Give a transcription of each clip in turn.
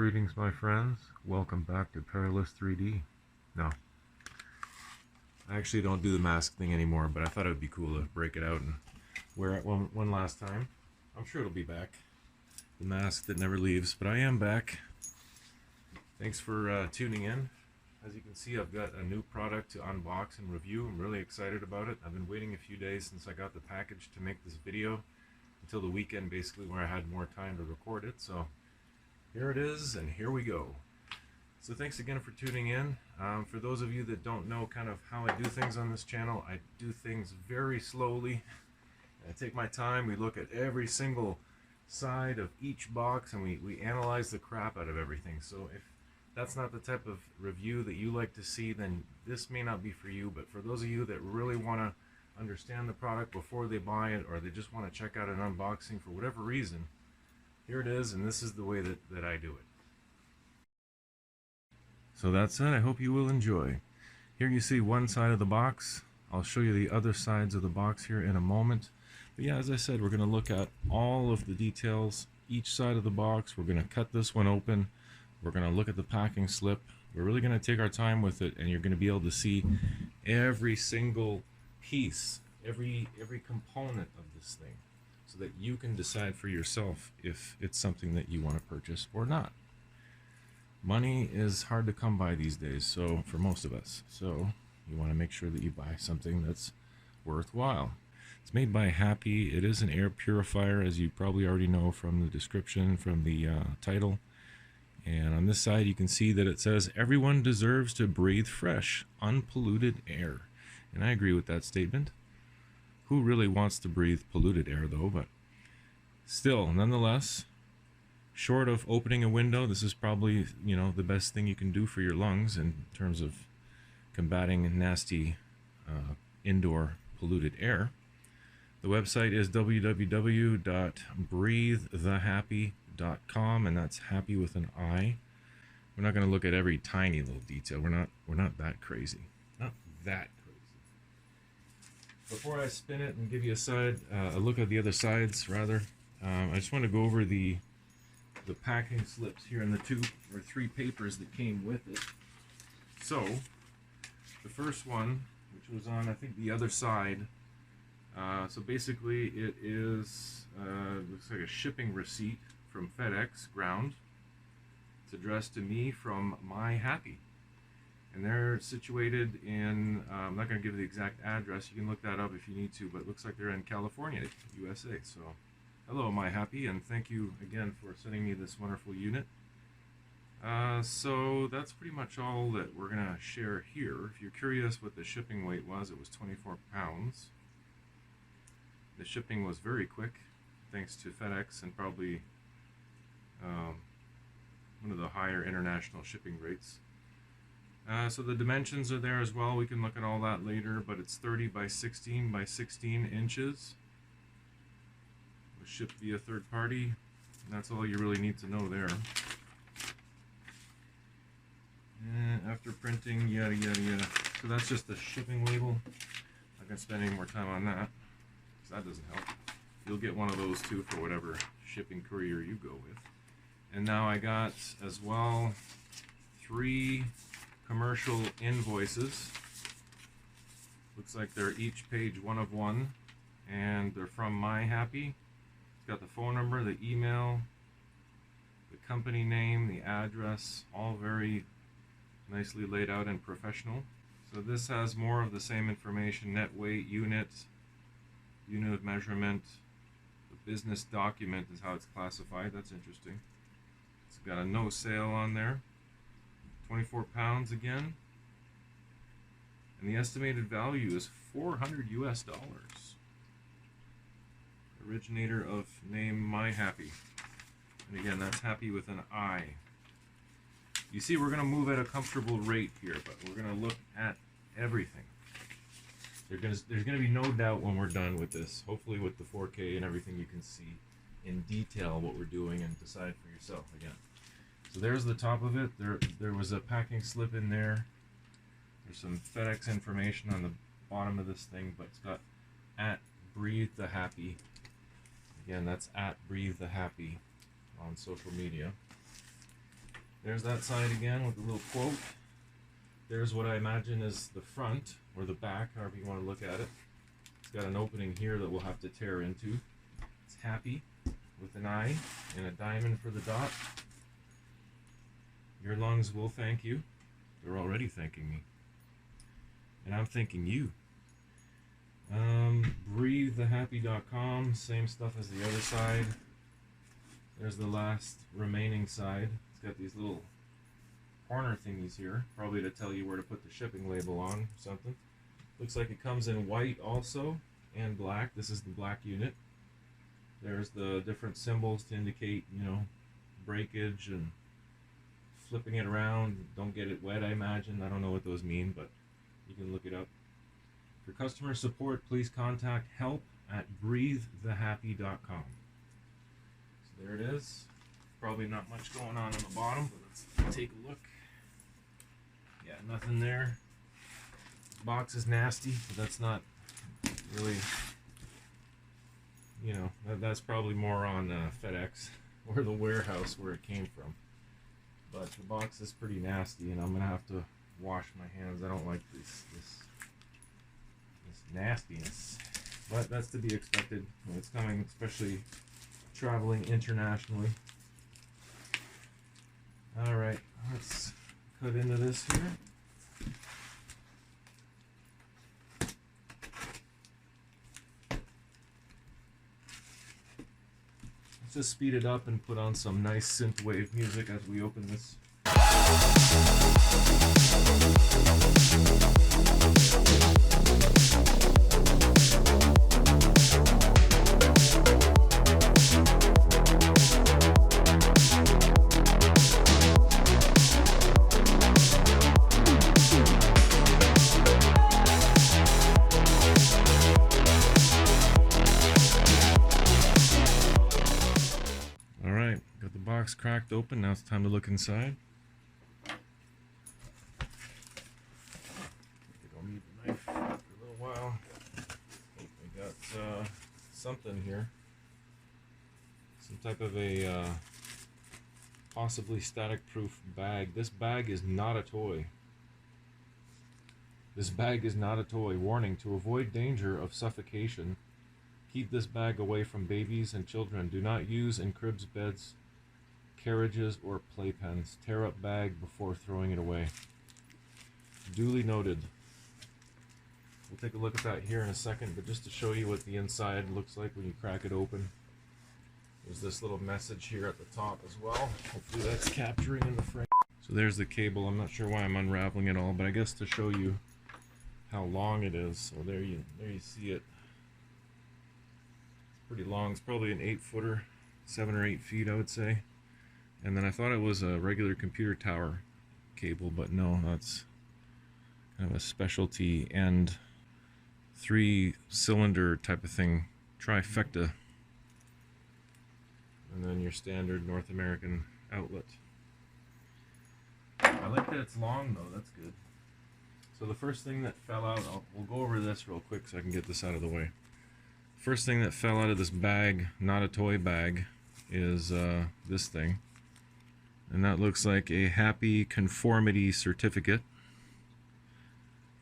Greetings, my friends. Welcome back to Perilous 3D. No, I actually don't do the mask thing anymore, but I thought it would be cool to break it out and wear it one last time. I'm sure it'll be back. The mask that never leaves, but I am back. Thanks for tuning in. As you can see, I've got a new product to unbox and review. I'm really excited about it. I've been waiting a few days since I got the package to make this video, until the weekend basically, where I had more time to record it. So here it is, and here we go. So thanks again for tuning in. For those of you that don't know kind of how I do things on this channel, I do things very slowly. I take my time. We look at every single side of each box, and we analyze the crap out of everything. So if that's not the type of review that you like to see, then this may not be for you. But for those of you that really want to understand the product before they buy it, or they just want to check out an unboxing for whatever reason, here it is, and this is the way that I do it. So that's it. I hope you will enjoy. Here you see one side of the box. I'll show you the other sides of the box here in a moment. But yeah, as I said, we're going to look at all of the details, each side of the box. We're going to cut this one open. We're going to look at the packing slip. We're really going to take our time with it, and you're going to be able to see every single piece, every component of this thing, so that you can decide for yourself if it's something that you want to purchase or not. Money is hard to come by these days, so for most of us. So you want to make sure that you buy something that's worthwhile. It's made by Happi. It is an air purifier, as you probably already know from the description, from the title. And on this side you can see that it says, "Everyone deserves to breathe fresh, unpolluted air." And I agree with that statement. Who really wants to breathe polluted air though? But still, nonetheless, short of opening a window, this is probably, the best thing you can do for your lungs in terms of combating nasty indoor polluted air. The website is www.breathethehappy.com, and that's happy with an I. We're not going to look at every tiny little detail. We're not that crazy. Not that crazy. Before I spin it and give you a look at the other sides, rather, I just want to go over the packing slips here and the 2 or 3 papers that came with it. So the first one, which was on, I think, the other side. So basically it is, looks like a shipping receipt from FedEx ground. It's addressed to me from My Happi. And they're situated in, I'm not going to give the exact address, you can look that up if you need to, but it looks like they're in California, USA. So hello, My Happi, and thank you again for sending me this wonderful unit. So that's pretty much all that we're going to share here. If you're curious what the shipping weight was, it was 24 pounds. The shipping was very quick, thanks to FedEx, and probably one of the higher international shipping rates. So the dimensions are there as well. We can look at all that later, but it's 30 by 16 by 16 inches. It was shipped via third party, and that's all you really need to know there. And after printing, yada yada yada. So that's just the shipping label. I'm not going to spend any more time on that, because that doesn't help. You'll get one of those too for whatever shipping courier you go with. And now I got as well 3 commercial invoices. Looks like they're each page 1 of 1, and they're from My Happi. It's got the phone number, the email, the company name, the address, all very nicely laid out and professional. So this has more of the same information: net weight, unit of measurement. The business document is how it's classified. That's interesting. It's got a no sale on there. 24 pounds again. And the estimated value is $400 US. Originator of name My Happi. And again, that's Happy with an I. You see, we're going to move at a comfortable rate here, but we're going to look at everything. There's going to be no doubt when we're done with this, hopefully with the 4K and everything, you can see in detail what we're doing and decide for yourself again. So there's the top of it. There was a packing slip in there. There's some FedEx information on the bottom of this thing, but it's got @BreatheTheHappy. Again, that's @BreatheTheHappy on social media. There's that side again with the little quote. There's what I imagine is the front, or the back, however you want to look at it. It's got an opening here that we'll have to tear into. It's Happi with an I and a diamond for the dot. Your lungs will thank you. They're already thanking me. And I'm thanking you. Breathethehappy.com, same stuff as the other side. There's the last remaining side. It's got these little corner thingies here, probably to tell you where to put the shipping label on or something. Looks like it comes in white also, and black. This is the black unit. There's the different symbols to indicate, you know, breakage and flipping it around. Don't get it wet, I imagine. I don't know what those mean, but you can look it up. For customer support, please contact help@breathethehappy.com. So there it is. Probably not much going on the bottom, but let's take a look. Yeah, nothing there. This box is nasty, but that's not really, you know, that's probably more on FedEx or the warehouse where it came from. But the box is pretty nasty, and I'm gonna have to wash my hands. I don't like this nastiness, but that's to be expected when it's coming, especially traveling internationally. All right, let's cut into this here. Let's just speed it up and put on some nice synthwave music as we open this. Box cracked open. Now it's time to look inside. We don't need the knife for a little while. We got something here. Some type of a possibly static-proof bag. This bag is not a toy. This bag is not a toy. Warning: to avoid danger of suffocation, keep this bag away from babies and children. Do not use in cribs, beds, carriages, or playpens. Tear up bag before throwing it away. Duly noted. We'll take a look at that here in a second, but just to show you what the inside looks like when you crack it open. There's this little message here at the top as well. Hopefully that's capturing in the frame. So there's the cable. I'm not sure why I'm unraveling it all, but I guess to show you how long it is. So there you see it. It's pretty long. It's probably an 8-footer, 7 or 8 feet, I would say. And then I thought it was a regular computer tower cable, but no, that's kind of a specialty end 3-cylinder type of thing, trifecta. And then your standard North American outlet. I like that it's long though, that's good. So the first thing that fell out, we'll go over this real quick so I can get this out of the way. First thing that fell out of this bag, not a toy bag, is this thing. And that looks like a Happi conformity certificate.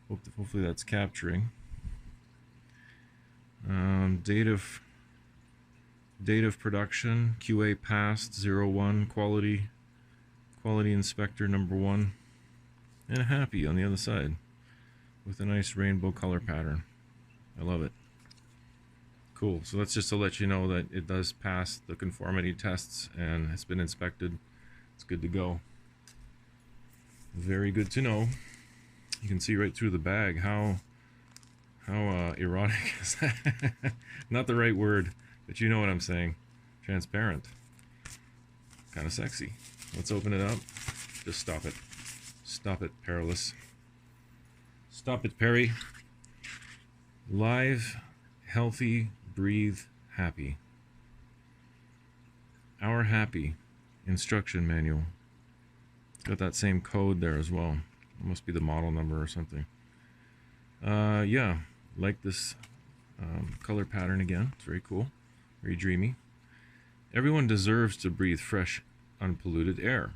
Hopefully that's capturing. Date of production, QA passed, 01, quality inspector number 1, and a Happi on the other side with a nice rainbow color pattern. I love it. Cool. So that's just to let you know that it does pass the conformity tests and it's been inspected. It's good to go. Very good to know. You can see right through the bag. How erotic is that? Not the right word, but you know what I'm saying. Transparent. Kind of sexy. Let's open it up. Just stop it. Stop it, Perilous. Stop it, Perry. Live, healthy, breathe, happy. Our Happi instruction manual. Got that same code there as well. It must be the model number or something. Yeah, like this color pattern again. It's very cool, very dreamy. Everyone deserves to breathe fresh, unpolluted air.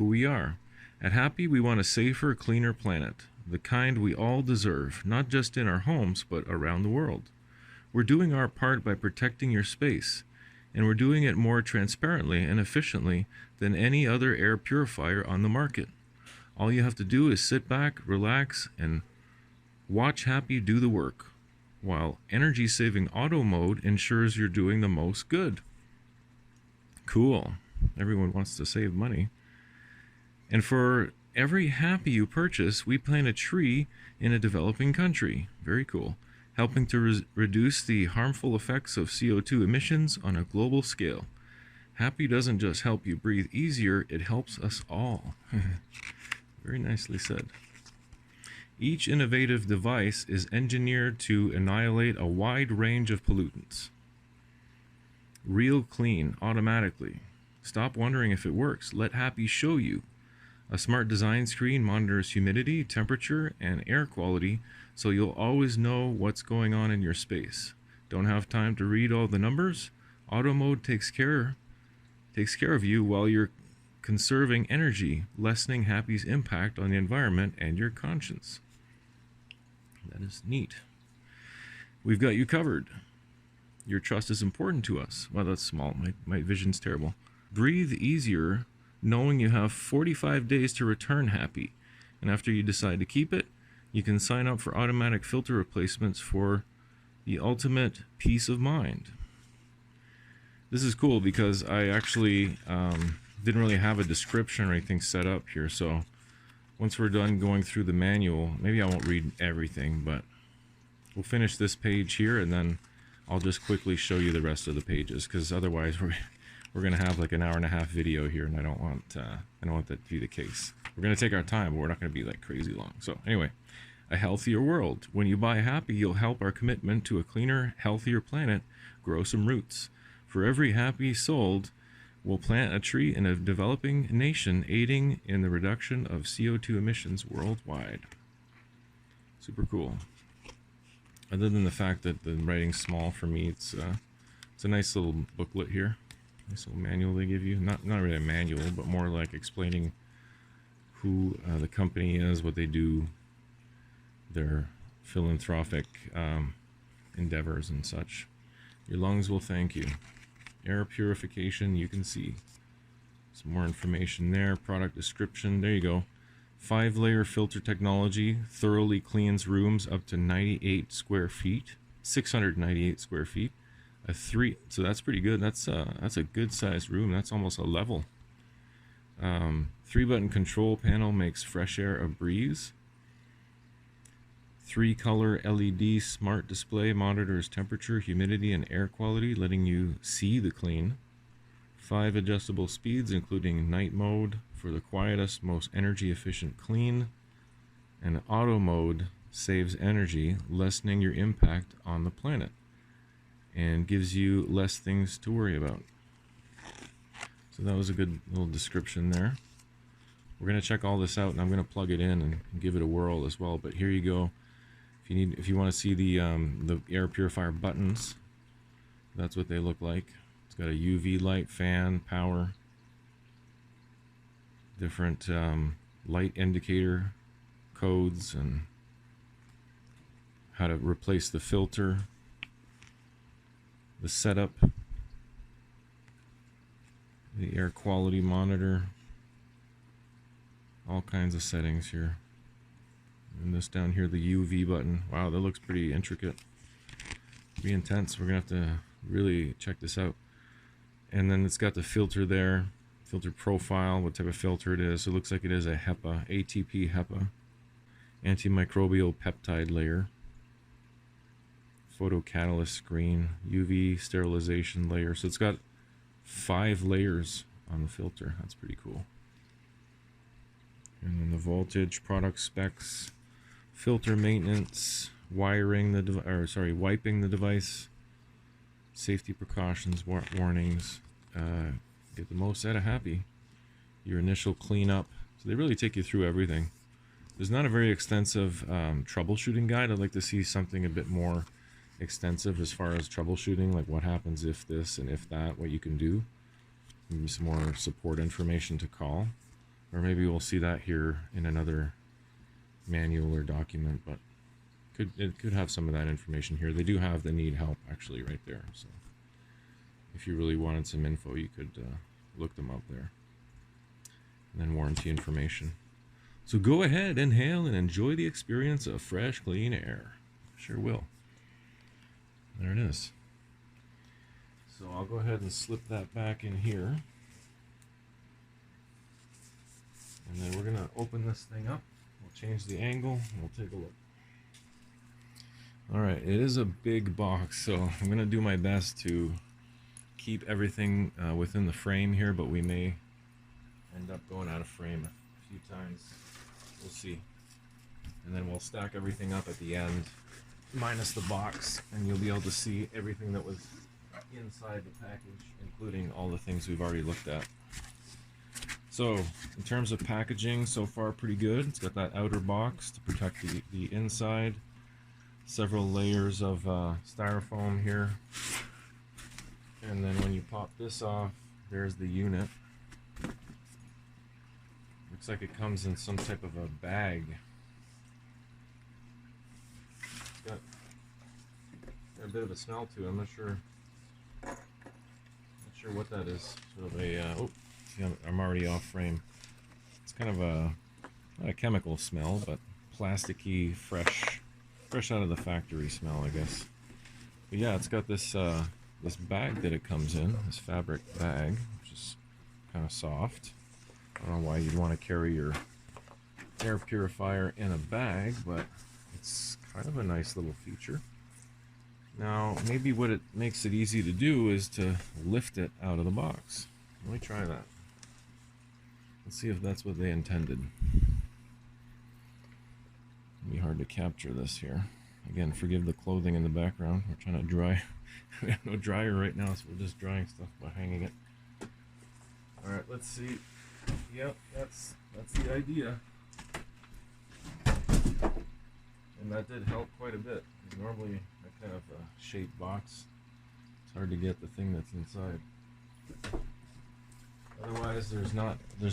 who we are. At Happi, we want a safer, cleaner planet, the kind we all deserve, not just in our homes, but around the world. We're doing our part by protecting your space, and we're doing it more transparently and efficiently than any other air purifier on the market. All you have to do is sit back, relax, and watch Happi do the work, while energy-saving auto mode ensures you're doing the most good. Cool. Everyone wants to save money. And for every Happi you purchase, we plant a tree in a developing country. Very cool. Helping to reduce the harmful effects of CO2 emissions on a global scale. Happi doesn't just help you breathe easier, it helps us all. Very nicely said. Each innovative device is engineered to annihilate a wide range of pollutants. Real clean, automatically. Stop wondering if it works. Let Happi show you. A smart design screen monitors humidity, temperature, and air quality, so you'll always know what's going on in your space. Don't have time to read all the numbers? Auto mode takes care of you while you're conserving energy, lessening Happi's impact on the environment and your conscience. That is neat. We've got you covered. Your trust is important to us. Well, that's small. My vision's terrible. Breathe easier knowing you have 45 days to return Happi. And after you decide to keep it, you can sign up for automatic filter replacements for the ultimate peace of mind. This is cool because I actually didn't really have a description or anything set up here. So once we're done going through the manual, maybe I won't read everything, but we'll finish this page here and then I'll just quickly show you the rest of the pages, because otherwise we're gonna have like an hour-and-a-half video here, and I don't want that to be the case. We're gonna take our time, but we're not gonna be like crazy long. So anyway, a healthier world. When you buy Happi, you'll help our commitment to a cleaner, healthier planet grow some roots. For every Happi sold, we'll plant a tree in a developing nation, aiding in the reduction of CO2 emissions worldwide. Super cool. Other than the fact that the writing's small for me, it's a nice little booklet here. Nice little manual they give you. Not really a manual, but more like explaining who the company is, what they do, their philanthropic endeavors and such. Your lungs will thank you. Air purification, you can see some more information there. Product description, there you go. 5-layer filter technology thoroughly cleans rooms up to 98 square feet, 698 square feet. So that's pretty good. That's a good sized room. That's almost a level. 3-button control panel makes fresh air a breeze. 3-color LED smart display monitors temperature, humidity, and air quality, letting you see the clean. 5 adjustable speeds, including night mode for the quietest, most energy efficient clean, and auto mode saves energy, lessening your impact on the planet, and gives you less things to worry about. So that was a good little description there. We're going to check all this out, and I'm going to plug it in and give it a whirl as well. But here you go. If you want to see the air purifier buttons, that's what they look like. It's got a UV light, fan, power, different light indicator codes, and how to replace the filter, the setup, the air quality monitor, all kinds of settings here. And this down here, the UV button. Wow, that looks pretty intricate, pretty intense. We're gonna have to really check this out. And then it's got the filter there, filter profile, what type of filter it is. So it looks like it is a HEPA, ATP HEPA, antimicrobial peptide layer, photocatalyst screen, UV sterilization layer. So it's got 5 layers on the filter. That's pretty cool. And then the voltage, product specs, filter maintenance, wiping the device, safety precautions, warnings. Get the most out of Happi. Your initial cleanup. So they really take you through everything. There's not a very extensive troubleshooting guide. I'd like to see something a bit more extensive as far as troubleshooting, like what happens if this and if that, what you can do. Maybe some more support information to call. Or maybe we'll see that here in another manual or document, but it could have some of that information here. They do have the need help actually right there, so if you really wanted some info, you could look them up there. And then warranty information. So go ahead, inhale, and enjoy the experience of fresh, clean air. Sure will. There it is. So I'll go ahead and slip that back in here. And then we're going to open this thing up. We'll change the angle, and we'll take a look. Alright, it is a big box, so I'm going to do my best to keep everything within the frame here, but we may end up going out of frame a few times. We'll see. And then we'll stack everything up at the end, minus the box, and you'll be able to see everything that was inside the package, including all the things we've already looked at. So, in terms of packaging, so far pretty good. It's got that outer box to protect the inside. Several layers of styrofoam here. And then when you pop this off, there's the unit. Looks like it comes in some type of a bag. It's got a bit of a smell to it. I'm not sure what that is. Sort of a oh, see, I'm already off frame. It's kind of not a chemical smell, but plasticky, fresh out of the factory smell, I guess. But yeah, it's got this this bag that it comes in, this fabric bag, which is kind of soft. I don't know why you'd want to carry your air purifier in a bag, but it's kind of a nice little feature. Now, maybe what it makes it easy to do is to lift it out of the box. Let me try that. Let's see if that's what they intended. It'll be hard to capture this here. Again, forgive the clothing in the background. We're trying to dry. We have no dryer right now, so we're just drying stuff by hanging it. Alright, let's see. Yep, that's the idea. And that did help quite a bit. Normally, that kind of shaped box, it's hard to get the thing that's inside. Otherwise, there's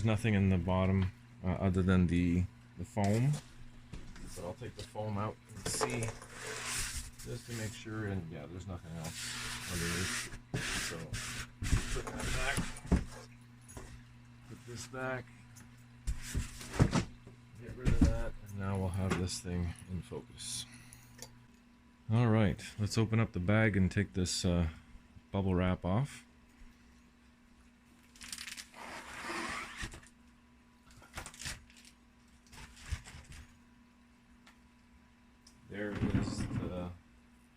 nothing in the bottom other than the foam. So I'll take the foam out and see, just to make sure, and yeah, there's nothing else underneath. So put that back, put this back, get rid of that, and now we'll have this thing in focus. Alright, let's open up the bag and take this bubble wrap off. There is the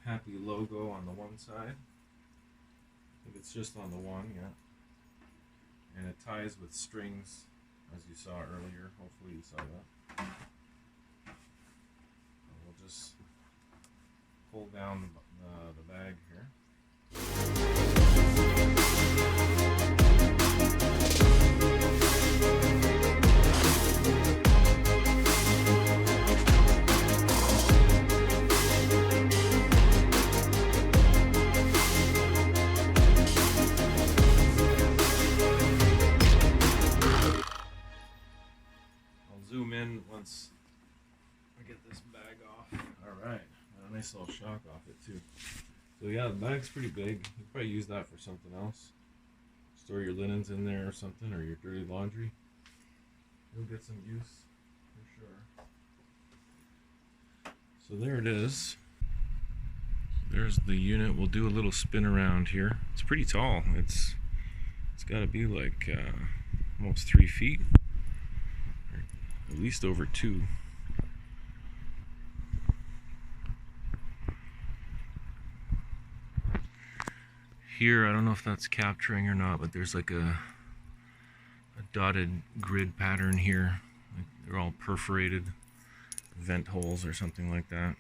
Happi logo on the one side. I think it's just on the one, yeah. And it ties with strings, as you saw earlier. Hopefully you saw that. And we'll just pull down the bag here. Zoom in once I get this bag off. Alright, a nice little shock off it too. So yeah, the bag's pretty big. You could probably use that for something else. Store your linens in there or something, or your dirty laundry. You'll get some use for sure. So there it is. There's the unit. We'll do a little spin around here. It's pretty tall. It's got to be like almost 3 feet. At least over 2. Here, I don't know if that's capturing or not, but there's like a dotted grid pattern here. Like they're all perforated vent holes or something like that.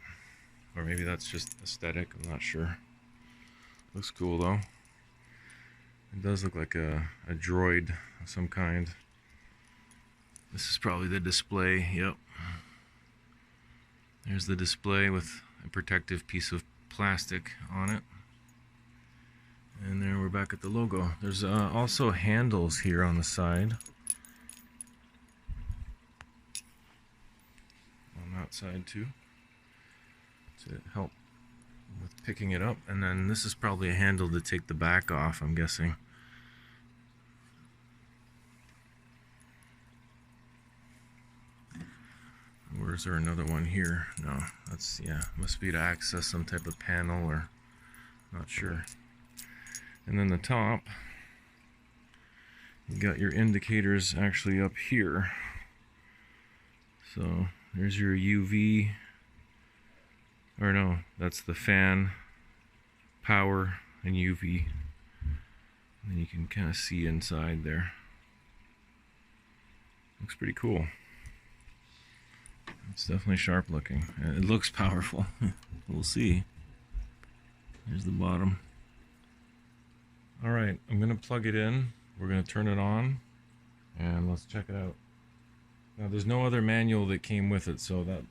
Or maybe that's just aesthetic, I'm not sure. Looks cool though. It does look like a droid of some kind. This is probably the display, yep. There's the display with a protective piece of plastic on it. And there we're back at the logo. There's also handles here on the side. on that side too to help with picking it up. And then this is probably a handle to take the back off, I'm guessing. Or is there another one here? No, that's, yeah, must be to access some type of panel, or not sure. And then the top, you got your indicators actually up here. So there's your UV, or no, that's the fan, power, and UV. And you can kind of see inside there. Looks pretty cool. It's definitely sharp looking. It looks powerful. We'll see. Here's the bottom. Alright, I'm going to plug it in. We're going to turn it on. And let's check it out. Now there's no other manual that came with it, so that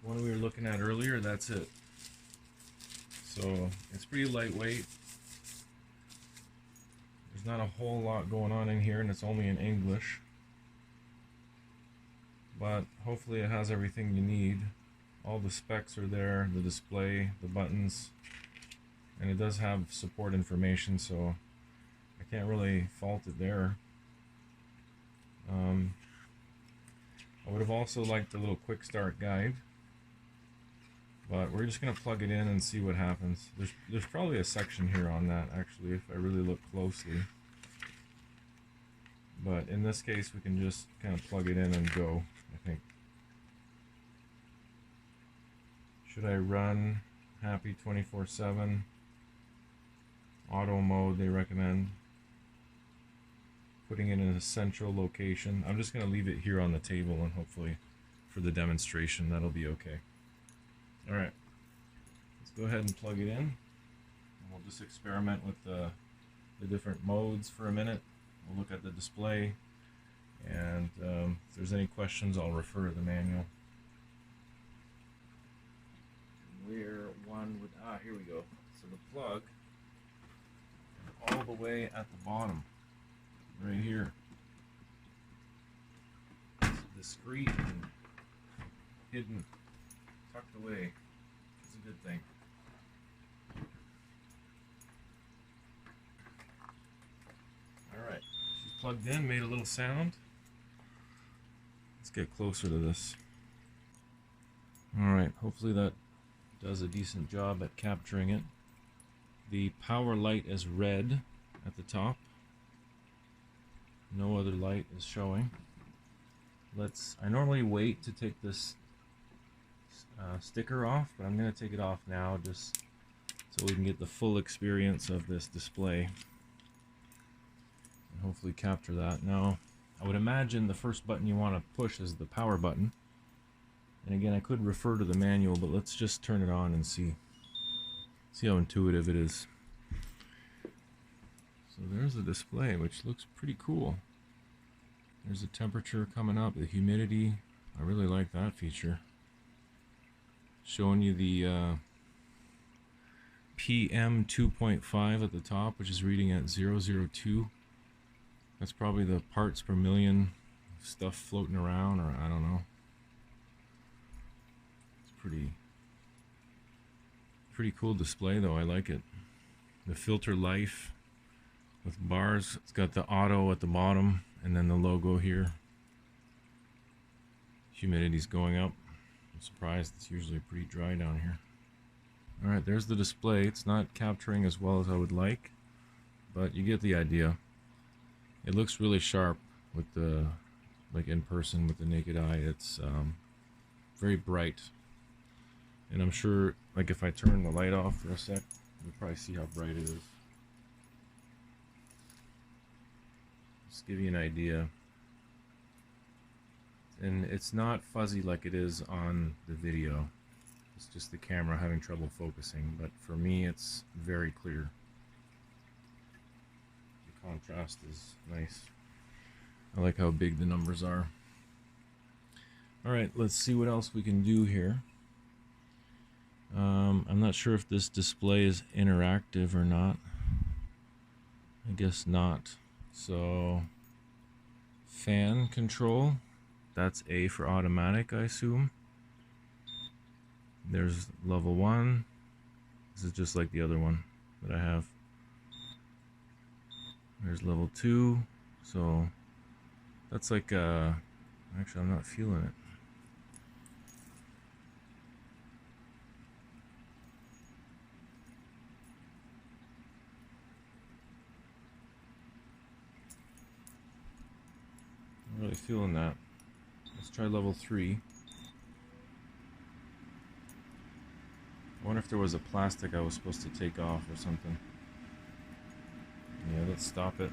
one we were looking at earlier, that's it. So it's pretty lightweight. There's not a whole lot going on in here, and it's only in English. But hopefully it has everything you need. All the specs are there, the display, the buttons, and it does have support information, so I can't really fault it there. I would have also liked a little quick start guide, but we're just going to plug it in and see what happens. There's probably a section here on that, actually, if I really look closely. But in this case, we can just kind of plug it in and go, I think. Should I run Happi 24/7? Auto mode they recommend. Putting it in a central location. I'm just going to leave it here on the table, and hopefully for the demonstration that'll be okay. Alright, let's go ahead and plug it in. And we'll just experiment with the different modes for a minute. We'll look at the display, and if there's any questions, I'll refer to the manual. Where one would, here we go. So the plug all the way at the bottom, right here. It's discreet and hidden, tucked away. It's a good thing. Alright, she's plugged in, made a little sound. Let's get closer to this. Alright, hopefully that does a decent job at capturing it. The power light is red at the top. No other light is showing. I normally wait to take this sticker off, but I'm going to take it off now just so we can get the full experience of this display. And hopefully capture that. Now, I would imagine the first button you want to push is the power button. And again, I could refer to the manual, but let's just turn it on and see how intuitive it is. So there's the display, which looks pretty cool. There's the temperature coming up, the humidity. I really like that feature. Showing you the PM 2.5 at the top, which is reading at 002. That's probably the parts per million stuff floating around, or I don't know. It's pretty cool display though, I like it. The filter life with bars. It's got the auto at the bottom and then the logo here. Humidity's going up. I'm surprised, it's usually pretty dry down here. Alright, there's the display. It's not capturing as well as I would like, but you get the idea. It looks really sharp with the, like in person with the naked eye. It's very bright. And I'm sure, like if I turn the light off for a sec, you'll probably see how bright it is. Just give you an idea. And it's not fuzzy like it is on the video. It's just the camera having trouble focusing, but for me it's very clear. The contrast is nice. I like how big the numbers are. Alright, let's see what else we can do here. I'm not sure if this display is interactive or not. I guess not. So, fan control. That's A for automatic, I assume. There's level 1. This is just like the other one that I have. There's level 2. So that's like actually I'm not feeling it. Not really feeling that. Let's try level 3. I wonder if there was a plastic I was supposed to take off or something. Yeah, let's stop it.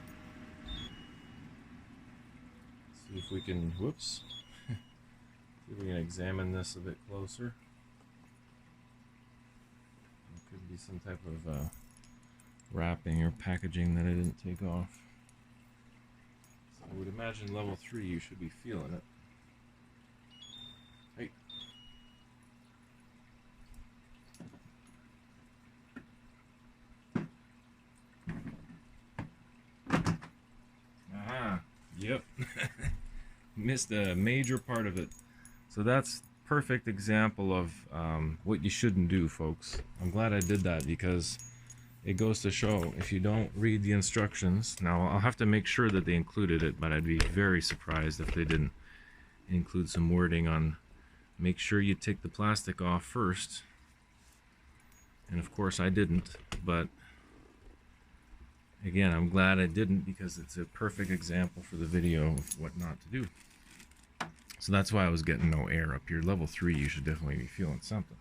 See if we can, whoops. See if we can examine this a bit closer. It could be some type of wrapping or packaging that I didn't take off. So I would imagine level 3 you should be feeling it. Hey. Yep. Missed a major part of it. So that's perfect example of what you shouldn't do, folks. I'm glad I did that because it goes to show if you don't read the instructions. Now I'll have to make sure that they included it, but I'd be very surprised if they didn't include some wording on make sure you take the plastic off first. And of course I didn't, but again, I'm glad I didn't because it's a perfect example for the video of what not to do. So that's why I was getting no air up here. Level 3, you should definitely be feeling something.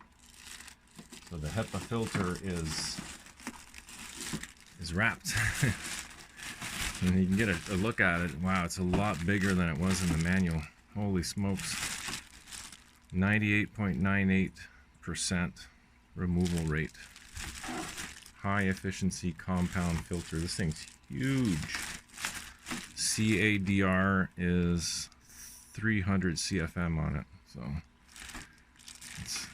So the HEPA filter is wrapped. And you can get a look at it. Wow, it's a lot bigger than it was in the manual. Holy smokes. 98.98% removal rate. High efficiency compound filter. This thing's huge. CADR is 300 CFM on it, so it's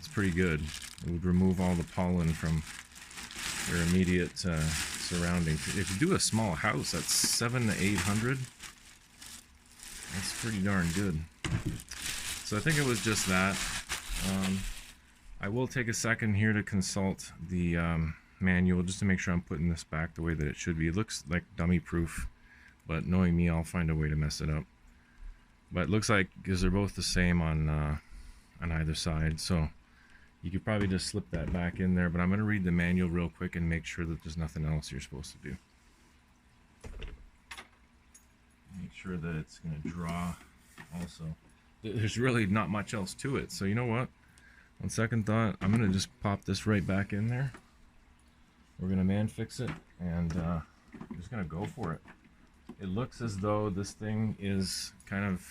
pretty good. It would remove all the pollen from your immediate surroundings. If you do a small house, that's 700 to 800. That's pretty darn good. So I think it was just that. I will take a second here to consult the manual just to make sure I'm putting this back the way that it should be. It looks like dummy proof, but knowing me, I'll find a way to mess it up. But it looks like, because they're both the same on either side, so you could probably just slip that back in there. But I'm going to read the manual real quick and make sure that there's nothing else you're supposed to do. Make sure that it's going to draw also. There's really not much else to it, so you know what? On second thought, I'm going to just pop this right back in there. We're going to man fix it, and I'm just going to go for it. It looks as though this thing is kind of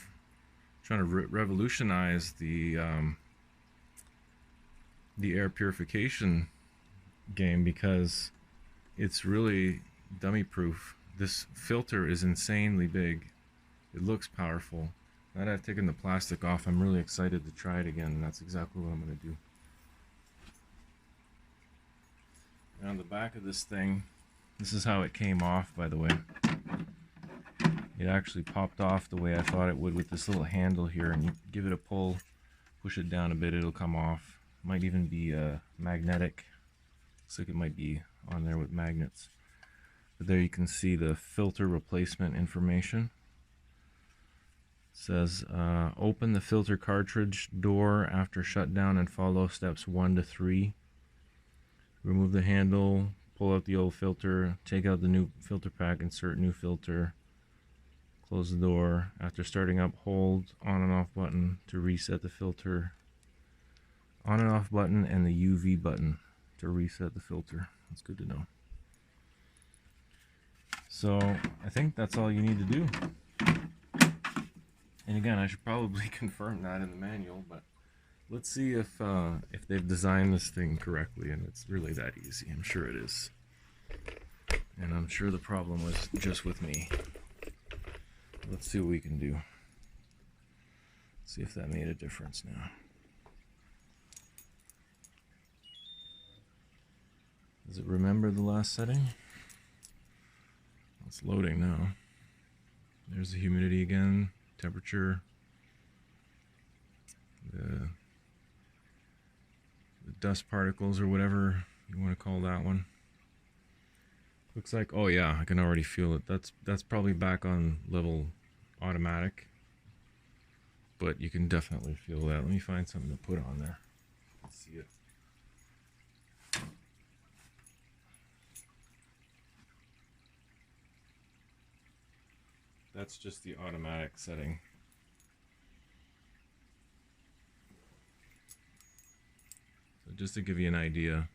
trying to revolutionize the air purification game because it's really dummy proof. This filter is insanely big. It looks powerful. Now that I've taken the plastic off, I'm really excited to try it again, and that's exactly what I'm going to do. And on the back of this thing, this is how it came off, by the way. It actually popped off the way I thought it would with this little handle here, and you give it a pull, push it down a bit, it'll come off. Might even be magnetic. Looks like it might be on there with magnets. But there you can see the filter replacement information. It says, open the filter cartridge door after shutdown and follow steps 1 to 3. Remove the handle, pull out the old filter, take out the new filter pack, insert new filter. Close the door. After starting up, hold on and off button to reset the filter. On and off button and the UV button to reset the filter. That's good to know. So I think that's all you need to do. And again, I should probably confirm that in the manual, but let's see if they've designed this thing correctly, and it's really that easy. I'm sure it is. And I'm sure the problem was just with me. Let's see what we can do. See if that made a difference now. Does it remember the last setting? It's loading now. There's the humidity again, temperature, the the dust particles or whatever you want to call that one. Looks like, oh yeah, I can already feel it. That's probably back on level automatic, but you can definitely feel that. Let me find something to put on there. Let's see it. That's just the automatic setting. So just to give you an idea,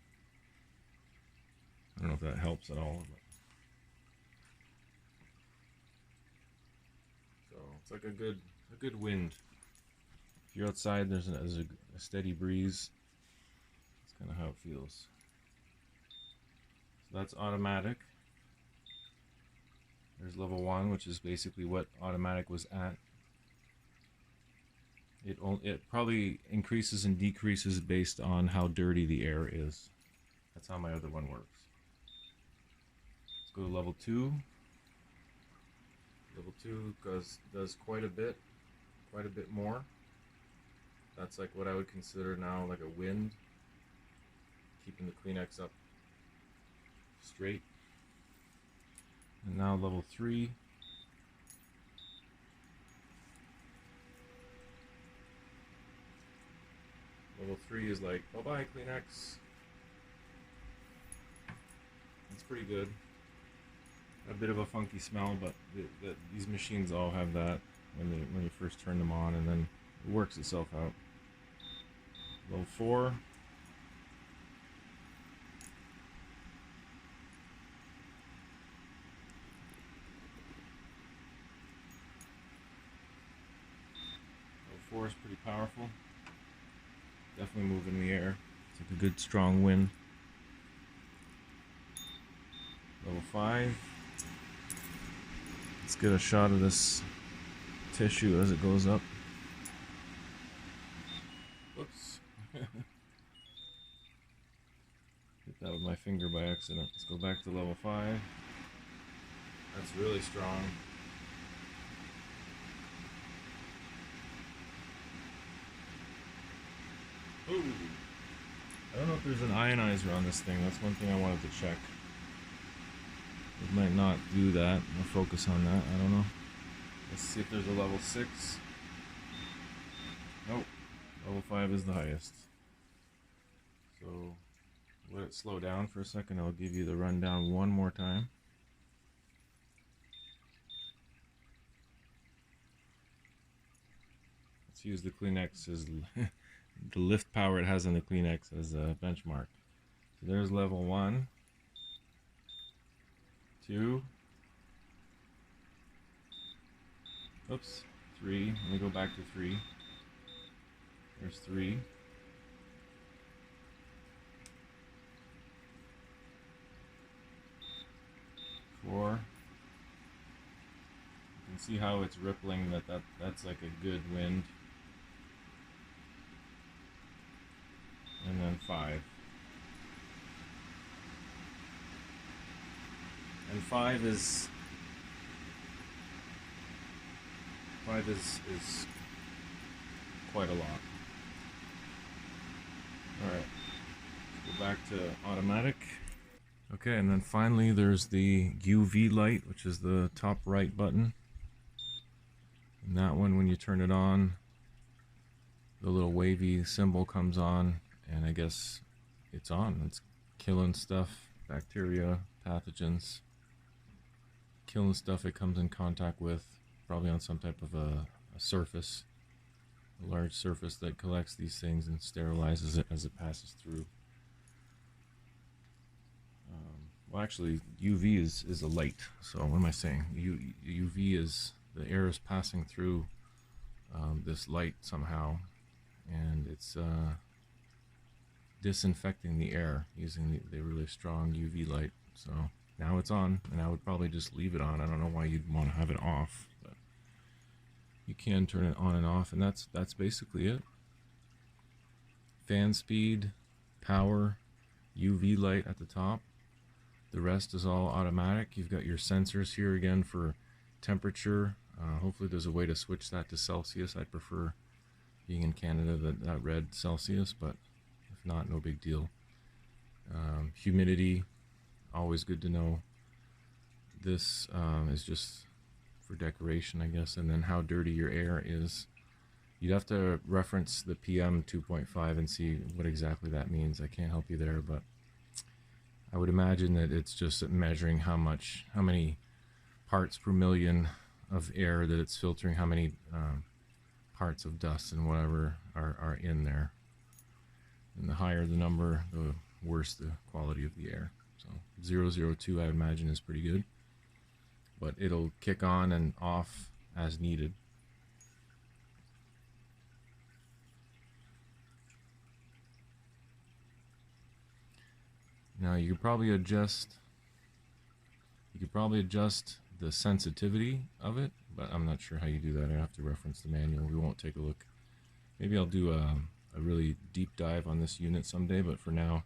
I don't know if that helps at all. But so it's like a good wind. If you're outside, there's a steady breeze. That's kind of how it feels. So that's automatic. There's level 1, which is basically what automatic was at. It probably increases and decreases based on how dirty the air is. That's how my other one works. Let's go to level 2. Level 2 does quite a bit more. That's like what I would consider now like a wind, keeping the Kleenex up straight. And now level 3. Level 3 is like, bye-bye Kleenex. It's pretty good. A bit of a funky smell, but these machines all have that when you first turn them on, and then it works itself out. Level 4. Level 4 is pretty powerful. Definitely moving the air. It's like a good strong wind. Level 5. Let's get a shot of this tissue as it goes up. Whoops. Hit that with my finger by accident. Let's go back to level 5. That's really strong. Ooh. I don't know if there's an ionizer on this thing. That's one thing I wanted to check. It might not do that. I'll focus on that. I don't know. Let's see if there's a level 6. Nope. Level 5 is the highest. So let it slow down for a second. I'll give you the rundown one more time. Let's use the Kleenex as the lift power it has on the Kleenex as a benchmark. So there's level 1, 2, oops, 3. Let me go back to 3. There's 3. 4. You can see how it's rippling. That's like a good wind. And then 5. And 5 is quite a lot. Alright, let's go back to automatic. Okay, and then finally there's the UV light, which is the top right button. And that one, when you turn it on, the little wavy symbol comes on, and I guess it's on. It's killing stuff, bacteria, pathogens, killing stuff it comes in contact with, probably on some type of a surface, a large surface that collects these things and sterilizes it as it passes through. Well, actually, UV is a light. So what am I saying? UV is the air is passing through this light somehow, and it's disinfecting the air using the really strong UV light. So now it's on, and I would probably just leave it on. I don't know why you'd want to have it off, but you can turn it on and off, and that's basically it. Fan speed, power, UV light at the top. The rest is all automatic. You've got your sensors here again for temperature. Hopefully there's a way to switch that to Celsius. I'd prefer, being in Canada, that read Celsius, but If not, no big deal. Humidity, always good to know. This is just for decoration, I guess. And then how dirty your air is. You'd have to reference the PM 2.5 and see what exactly that means. I can't help you there, but I would imagine that it's just measuring how many parts per million of air that it's filtering, how many parts of dust and whatever are in there. And the higher the number, the worse the quality of the air. So 002 I would imagine is pretty good, but it'll kick on and off as needed. Now you could probably adjust the sensitivity of it, but I'm not sure how you do that. I have to reference the manual. We won't take a look. Maybe I'll do a really deep dive on this unit someday, but for now,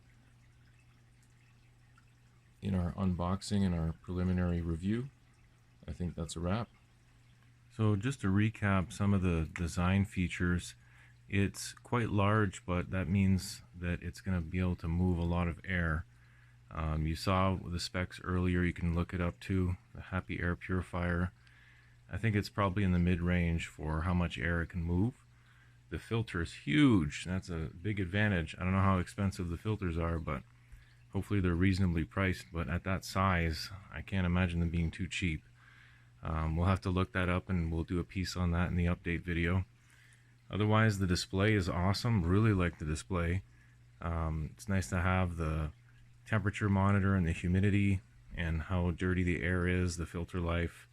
in our unboxing and our preliminary review, I think that's a wrap. So just to recap some of the design features, it's quite large, but that means that it's going to be able to move a lot of air. You saw the specs earlier, you can look it up too, the Happi Air Purifier. I think it's probably in the mid-range for how much air it can move. The filter is huge, that's a big advantage. I don't know how expensive the filters are, but hopefully they're reasonably priced. But at that size, I can't imagine them being too cheap. We'll have to look that up, and we'll do a piece on that in the update video. Otherwise, the display is awesome. Really like the display. It's nice to have the temperature monitor and the humidity and how dirty the air is, the filter life.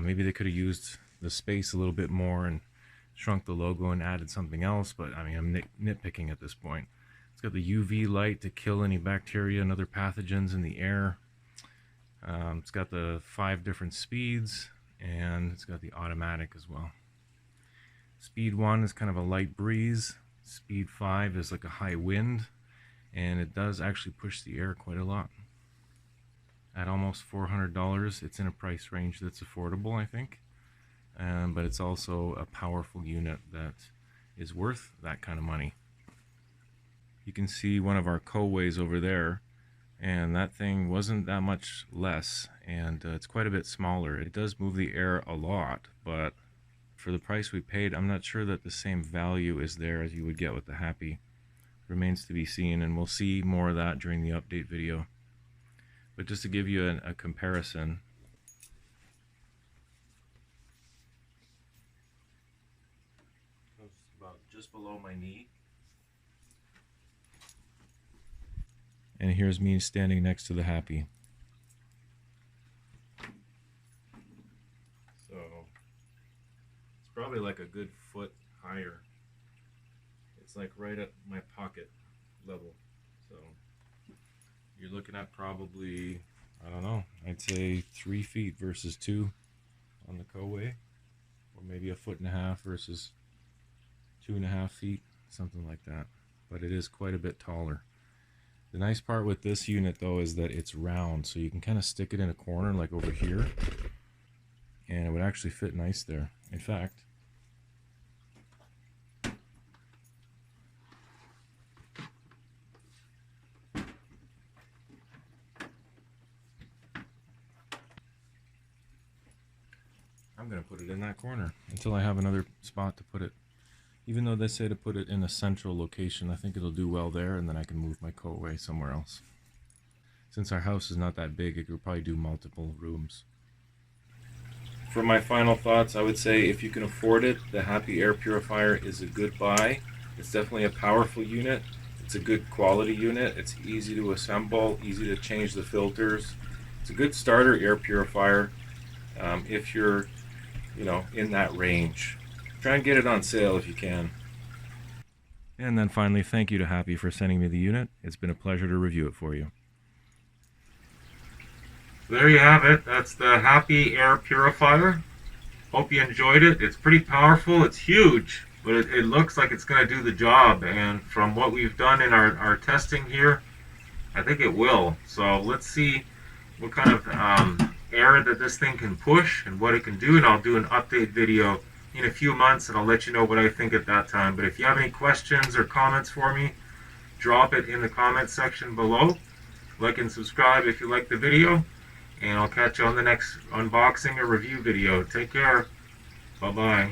Maybe they could have used the space a little bit more and shrunk the logo and added something else, but I mean, I'm nitpicking at this point. It's got the UV light to kill any bacteria and other pathogens in the air. It's got the 5 different speeds, and it's got the automatic as well. Speed 1 is kind of a light breeze. Speed 5 is like a high wind, and it does actually push the air quite a lot. At almost $400, it's in a price range that's affordable, I think. But it's also a powerful unit that is worth that kind of money. You can see one of our co-ways over there, and that thing wasn't that much less, and it's quite a bit smaller. It does move the air a lot, but for the price we paid, I'm not sure that the same value is there as you would get with the Happi. Remains to be seen, and we'll see more of that during the update video. But just to give you a comparison, it's about just below my knee. And here's me standing next to the Happi. So it's probably like a good foot higher. It's like right at my pocket level. So you're looking at probably, I don't know, I'd say 3 feet versus 2 on the co-way, or maybe 1.5 feet versus 2.5 feet, something like that. But it is quite a bit taller. The nice part with this unit though is that it's round, so you can kind of stick it in a corner like over here, and it would actually fit nice there. In fact, I'm going to put it in that corner until I have another spot to put it. Even though they say to put it in a central location, I think it'll do well there, and then I can move my coat away somewhere else. Since our house is not that big, it could probably do multiple rooms. For my final thoughts, I would say if you can afford it, the Happi Air Purifier is a good buy. It's definitely a powerful unit. It's a good quality unit. It's easy to assemble, easy to change the filters. It's a good starter air purifier if you're, in that range. Try and get it on sale if you can. And then finally, thank you to Happi for sending me the unit. It's been a pleasure to review it for you. There you have it. That's the Happi Air Purifier. Hope you enjoyed it. It's pretty powerful. It's huge, but it looks like it's going to do the job. And from what we've done in our testing here, I think it will. So let's see what kind of air that this thing can push and what it can do. And I'll do an update video in a few months, and I'll let you know what I think at that time. But if you have any questions or comments for me, drop it in the comment section below. Like and subscribe if you like the video, and I'll catch you on the next unboxing or review video. Take care. Bye-bye.